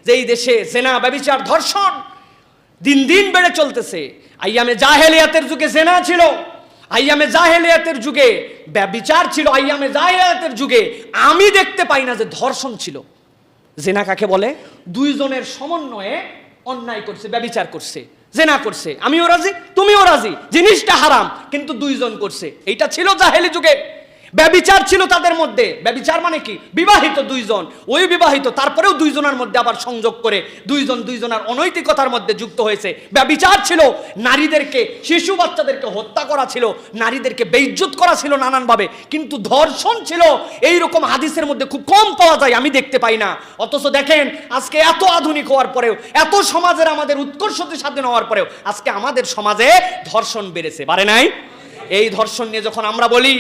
যে এই দেশে জেনা, ব্যভিচার, ধর্ষণ দিন দিন বেড়ে চলতেছে। আইয়ামে জাহেলিয়াতের যুগে জেনা ছিল, আইয়ামে জাহেলিয়াতের যুগে ব্যভিচার ছিল, আইয়ামে জাহেলিয়াতের যুগে আমি দেখতে পাই না যে ধর্ষণ ছিল। জেনা কাকে বলে? দুইজনের সমন্বয়ে অন্যায় করছে, ব্যভিচার করছে, জেনা করছে, আমিও রাজি তুমিও রাজি, জিনিসটা হারাম কিন্তু দুইজন করছে। এইটা ছিল জাহেলি যুগে। ব্যভিচার ছিল তাদের মধ্যে। ব্যভিচার মানে কি? বিবাহিত দুইজন, ওই বিবাহিত, তারপরেও দুইজনের মধ্যে আবার সংযোগ করে দুইজন দুইজনের অনৈতিকতার মধ্যে যুক্ত হয়েছে। ব্যভিচার ছিল নারীদেরকে, শিশু বাচ্চাদেরকে হত্যা করা ছিল, নারীদেরকে বেইজ্জত করা ছিল নানানভাবে। কিন্তু ধর্ষণ ছিল এইরকম হাদিসের মধ্যে খুব কম পাওয়া যায়, আমি দেখতে পাই না। অথচ দেখেন আজকে এত আধুনিক হওয়ার পরেও, এত সমাজের আমাদের উৎকর্ষতে স্বাধীন হওয়ার পরেও আজকে আমাদের সমাজে ধর্ষণ বেড়েছে, বাড়ে নাই? এই ধর্ষণ নিয়ে যখন আমরা বলি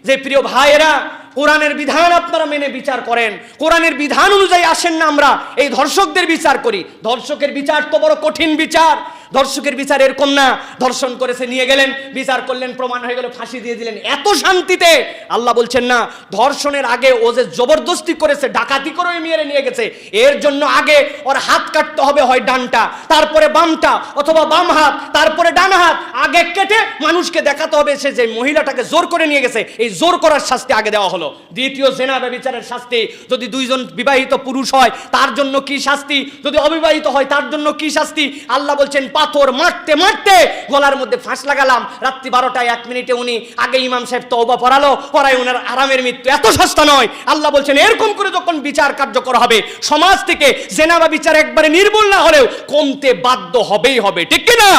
যে প্রিয় ভাইয়েরা, কোরআনের বিধান আপনারা মেনে বিচার করেন, কোরআনের বিধান অনুযায়ী আসেন না আমরা এই ধর্ষকদের বিচার করি। ধর্ষকের বিচার তো বড় কঠিন বিচার। ধর্ষকের বিচার এরকম না, ধর্ষণ করেছে নিয়ে গেলেন, বিচার করলেন, প্রমাণ হয়ে গেল, ফাঁসি দিয়ে দিলেন, এত শান্তিতে। আল্লাহ বলছেন না, ধর্ষণের আগে ও যে জবরদস্তি করেছে, ডাকাতি করে মেরে নিয়ে গেছে, এর জন্য আগে ওর হাত কাটতে হবে, হয় ডানটা, তারপরে বামটা, অথবা বাম হাত, তারপরে ডান হাত, আগে কেটে মানুষকে দেখাতে হবে সে যে মহিলাটাকে জোর করে নিয়ে গেছে, এই জোর করার শাস্তি আগে দেওয়া হলো। দ্বিতীয় জেনা ব্যভিচারের শাস্তি, যদি দুইজন বিবাহিত পুরুষ হয় তার জন্য কি শাস্তি, যদি অবিবাহিত হয় তার জন্য কি শাস্তি। আল্লাহ বলছেন পাথর মারতে মারতে গলার মধ্যে ফাঁস লাগালাম, রাত্রি 12টায় 1 মিনিটে উনি আগে ইমাম সাহেব তওবা পড়ালো, পড়ায় ওনার আরামের মৃত্যু। এত সস্তা নয়। আল্লাহ বলছেন এরকম করে যখন বিচার কার্যকর হবে, সমাজ থেকে জেনা বা বিচার একবারে নির্মূল না হলেও কমতে বাধ্য হবেই হবে, ঠিক কি না?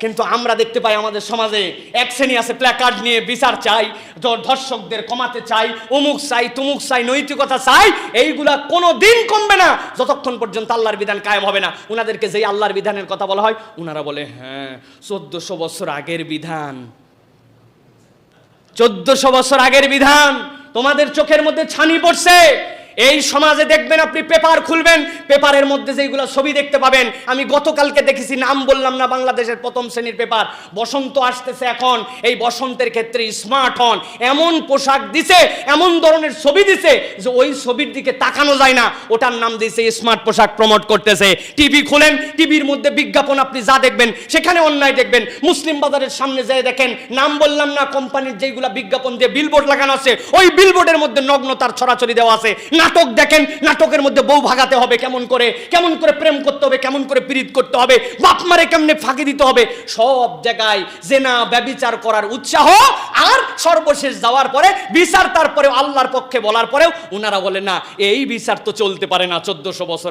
কিন্তু আমরা দেখতে পাই আমাদের সমাজে এক শ্রেণী আছে প্ল্যাকার্ড নিয়ে বিচার চাই, ধর্ষকদের কমাতে চাই, অমুক চাই, তুমুক চাই, নৈতিকতা চাই। এইগুলা কোনো দিন কমবে না যতক্ষণ পর্যন্ত আল্লাহর বিধান কায়েম হবে না। উনাদেরকে যেই আল্লাহর বিধানের কথা বলা হয়, উনারা বলে হ্যাঁ 1400 বছর আগের বিধান, 1400 বছর আগের বিধান, তোমাদের চোখের মধ্যে ছানি পড়ছে। এই সমাজে দেখবেন, আপনি পেপার খুলবেন, পেপারের মধ্যে যেগুলো ছবি দেখতে পাবেন, আমি গতকালকে দেখেছি, নাম বললাম না, বাংলাদেশের প্রথম শ্রেণীর পেপার, বসন্ত আসতেছে এখন, এই বসন্তের ক্ষেত্রে স্মার্ট হন, এমন পোশাক দিছে, এমন ধরনের ছবি দিছে যে ওই ছবির দিকে তাকানো যায় না, ওটার নাম দিয়েছে স্মার্ট পোশাক প্রমোট করতেছে। টিভি খুলেন, টিভির মধ্যে বিজ্ঞাপন আপনি যা দেখবেন সেখানে অন্যায় দেখবেন। মুসলিম বাজারের সামনে যেয়ে দেখেন, নাম বললাম না, কোম্পানির যেগুলা বিজ্ঞাপন দিয়ে বিলবোর্ড লাগানো আছে, ওই বিলবোর্ডের মধ্যে নগ্নতার ছড়াছড়ি দেওয়া আছে। নাটক দেখেন, নাটকের মধ্যে বউ ভাগাতে হবে কেমন করে, কেমন করে প্রেম করতে হবে, কেমন করে পীড়িত করতে হবে, বাপ মারে কেমনে ফাঁকি দিতে হবে, সব জায়গায় জেনা ব্যভিচার করার উৎসাহ। আর সর্বশেষ যাওয়ার পরে বিচার, তারপরে আল্লাহর পক্ষে বলার পরেও ওনারা বলে না, এই বিচার তো চলতে পারে না 1400 বছর